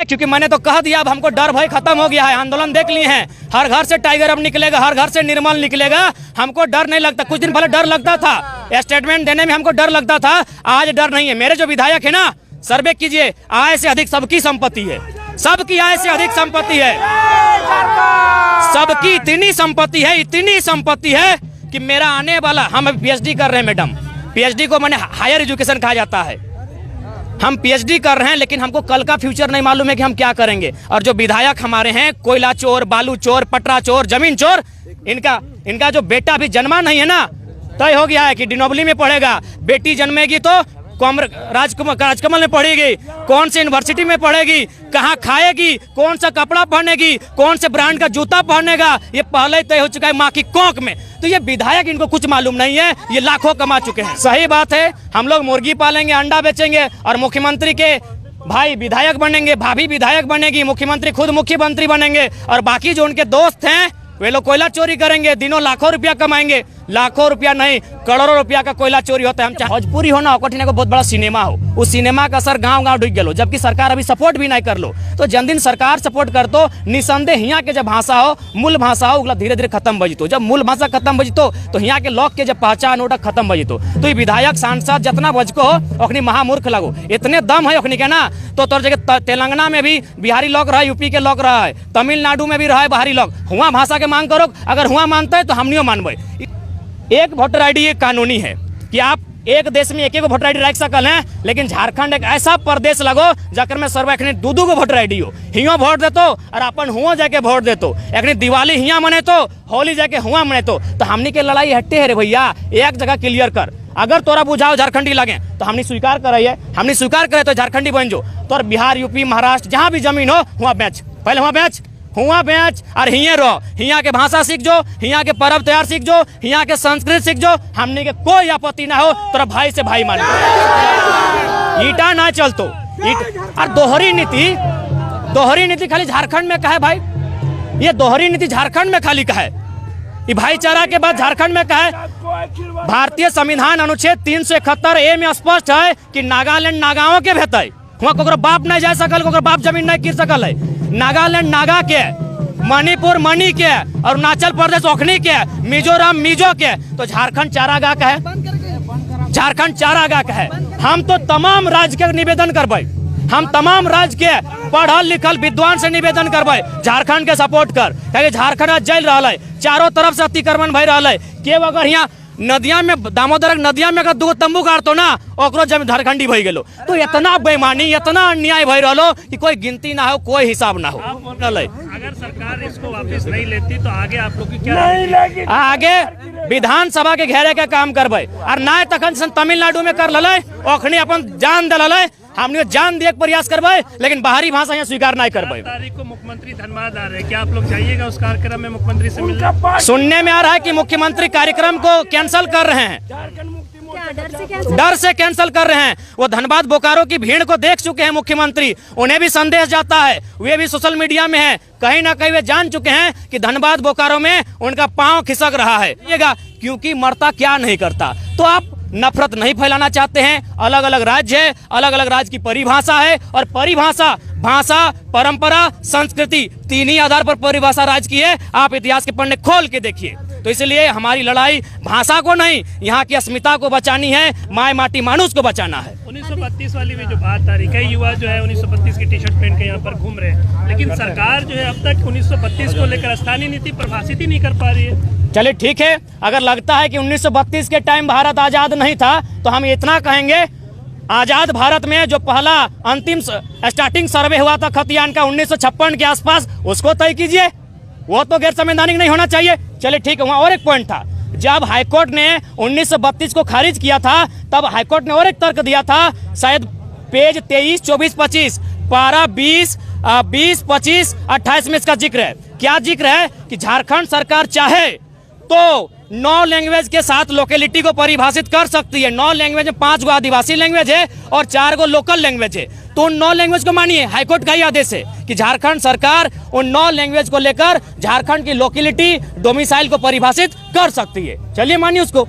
क्योंकि मैंने तो कह दिया, अब हमको डर भय खत्म हो गया है। आंदोलन देख लिए हैं, हर घर से टाइगर अब निकलेगा, हर घर से निर्मल निकलेगा। हमको डर नहीं लगता। कुछ दिन पहले डर लगता था, स्टेटमेंट देने में हमको डर लगता था, आज डर नहीं है। मेरे जो विधायक है ना, सर्वे कीजिए, आय से अधिक सबकी संपत्ति है, सबकी आय से अधिक संपत्ति है, सबकी इतनी संपत्ति है कि मेरा आने वाला, हम अभी पीएचडी कर रहे हैं मैडम, पीएचडी को मैंने हायर एजुकेशन कहा जाता है। हम पीएचडी कर रहे हैं, लेकिन हमको कल का फ्यूचर नहीं मालूम है कि हम क्या करेंगे। और जो विधायक हमारे हैं, कोयला चोर, बालू चोर, पटरा चोर, जमीन चोर, इनका जो बेटा भी जन्मा नहीं है ना, तय हो गया है कि डिनोबली में पढ़ेगा। बेटी जन्मेगी तो राजकमल में पढ़ेगी, कौन से यूनिवर्सिटी में पढ़ेगी, कहाँ खाएगी, कौन सा कपड़ा पहनेगी, कौन से ब्रांड का जूता पहनेगा, ये पहले ही तय हो चुका है माँ की कोख में। तो ये विधायक, इनको कुछ मालूम नहीं है, ये लाखों कमा चुके हैं। सही बात है, हम लोग मुर्गी पालेंगे, अंडा बेचेंगे, और मुख्यमंत्री के भाई विधायक बनेंगे, भाभी विधायक बनेगी, मुख्यमंत्री खुद मुख्यमंत्री बनेंगे, और बाकी जो उनके दोस्त हैं वे लोग कोयला चोरी करेंगे, दिनों लाखों रुपया कमाएंगे। लाखों रुपया नहीं, करोड़ों रुपया का कोयला चोरी होता है। हम चाहे भोजपुरी हो ना, कठिन को बहुत बड़ा सिनेमा हो, उस सिनेमा का असर गांव-गांव ढुक गया, जबकि सरकार अभी सपोर्ट भी नहीं कर लो। तो जन दिन सरकार सपोर्ट कर तो निसंदेह यहाँ के जब भाषा हो, मूल भाषा हो, धीरे धीरे खत्म बजितो। जब मूल भाषा खत्म बजितो तो यहाँ के लोग के जब पहचान ओटा खत्म बजितो। तो ये विधायक सांसद जितना बजको हो, अखनी महामूर्ख लगो, इतने दम है अखनी के ना। तो तोर जगह तेलंगाना में भी बिहारी लोग रहा, यूपी के लोग रहा है, तमिलनाडु में भी रहा है बाहरी लोग। हुआ भाषा के मांग करो, अगर हुआ मानते है तो हमनियो मानबे। एक वोटर आईडी ये कानूनी है कि आप एक देश में एक वोटर आईडी रख सकल हैं, लेकिन झारखंड एक ऐसा प्रदेश लगो जकर में सर्व एखने दू गो वोटर आईडी हो। हियो वोट देतो और अपन हुआ जाके वोट देतो। एखने दिवाली हिया मने तो, होली जाके हुआ मने तो हमनी के लड़ाई हट्टे है रे भैया, एक जगह क्लियर कर। अगर तोरा बुझाओ झारखंडी लगे तो हमने स्वीकार कराइए, हमने स्वीकार करे तो झारखंडी बन जो। तोर बिहार, यूपी, महाराष्ट्र जहाँ भी जमीन हो, हुआ बेच, पहले हुआ बेच, और हिये रहो, हिया के भाषा सीख जो, हिया के पर्व त्योहार सीख जो, हिया के संस्कृति सीख जो। हमने के कोई आपत्ति ना हो, तोरा भाई से भाई माने, ईटा ना चलतो। और दोहरी नीति खाली झारखंड में कहे भाई, ये दोहरी नीति झारखंड में खाली कहे, ये भाईचारा के बाद झारखंड में कहे। भारतीय संविधान अनुच्छेद 371A में स्पष्ट है कि नागालैंड नागाओं के भेटे, वहाँ कोकरो बाप नहीं जा सकल, कोकरो बाप जमीन नहीं गिर सकल है। नागालैंड नागा के, मणिपुर मणि के, अरुणाचल प्रदेश ओखनी के, मिजोरम मिजो के। तो झारखंड चारागाह का है, झारखंड चारागाह का है। हम तो तमाम राज्य के निवेदन करबे, हम तमाम राज्य के पढ़ल लिखल विद्वान से निवेदन करबे, झारखंड के सपोर्ट कर, क्योंकि झारखंड आज जल रहा है, चारों तरफ से अतिक्रमण भय रहा है। के अगर यहाँ नदिया में, दामोदर नदिया में अगर दो तंबू गाड़तो ना, ओकरो जमीन झारखंडी भई गेलो। तो इतना बेईमानी, इतना अन्याय भई रहलो कि कोई गिनती ना हो, कोई हिसाब ना हो। अगर सरकार इसको वापस नहीं लेती तो आगे आप लोग की क्या? आगे विधानसभा के घेरे के काम करबे, और ना तखन तमिलनाडु में कर लले, ओखनी अपन जान दे, हमने जान दिए प्रयास करबे, लेकिन बाहरी भाषा यहाँ स्वीकार नहीं करबे। तारीख को मुख्यमंत्री धनबाद आ रहे हैं, क्या आप लोग जाइएगा उस कार्यक्रम में मुख्यमंत्री से मिलने? सुनने में आ रहा है कि मुख्यमंत्री कार्यक्रम को कैंसिल कर रहे हैं, डर से कैंसिल कर रहे हैं। वो धनबाद बोकारो की भीड़ को देख चुके हैं मुख्यमंत्री, उन्हें भी संदेश जाता है, वे भी सोशल मीडिया में है, कहीं ना कहीं वे जान चुके हैं कि धनबाद बोकारो में उनका पांव खिसक रहा है, क्योंकि मरता क्या नहीं करता। तो आप नफरत नहीं फैलाना चाहते हैं। अलग अलग राज्य है, अलग अलग राज्य की परिभाषा है, और परिभाषा, भाषा, परंपरा, संस्कृति, तीन ही आधार पर परिभाषा राज्य की है। आप इतिहास के पन्ने खोल के देखिए। तो इसलिए हमारी लड़ाई भाषा को नहीं, यहाँ की अस्मिता को बचानी है, माय माटी मानुष को बचाना है। 1932 वाली भी जो बात आ रही, कई युवा जो है 1932 की टी शर्ट पहन के यहाँ पर घूम रहे हैं, लेकिन सरकार जो है अब तक 1932 को लेकर स्थानीय नीति परिभाषित ही नहीं कर पा रही है। चलिए ठीक है, अगर लगता है कि 1932 के टाइम भारत आजाद नहीं था, तो हम इतना कहेंगे, आजाद भारत में जो पहला अंतिम स्टार्टिंग सर्वे हुआ था खतियान का 1956 के आसपास, उसको तय कीजिए, वो तो गैर संवैधानिक नहीं होना चाहिए। चलिए ठीक है, वहाँ और एक पॉइंट था, जब हाईकोर्ट ने 1932 को खारिज किया था, तब हाईकोर्ट ने और एक तर्क दिया था, शायद पेज 23, 24, 25, पारा 20, 25, 28 में इसका जिक्र है। क्या जिक्र है कि झारखंड सरकार चाहे तो 9 लैंग्वेज के साथ लोकेलिटी को परिभाषित कर सकती है। 9 लैंग्वेज में 5 गो आदिवासी लैंग्वेज है और 4 गो लोकल लैंग्वेज है। तो उन 9 लैंग्वेज को मानिए, हाईकोर्ट का ही आदेश है कि झारखंड सरकार उन 9 लैंग्वेज को लेकर झारखंड की लोकेलिटी, डोमिसाइल को परिभाषित कर सकती है। चलिए मानिए उसको।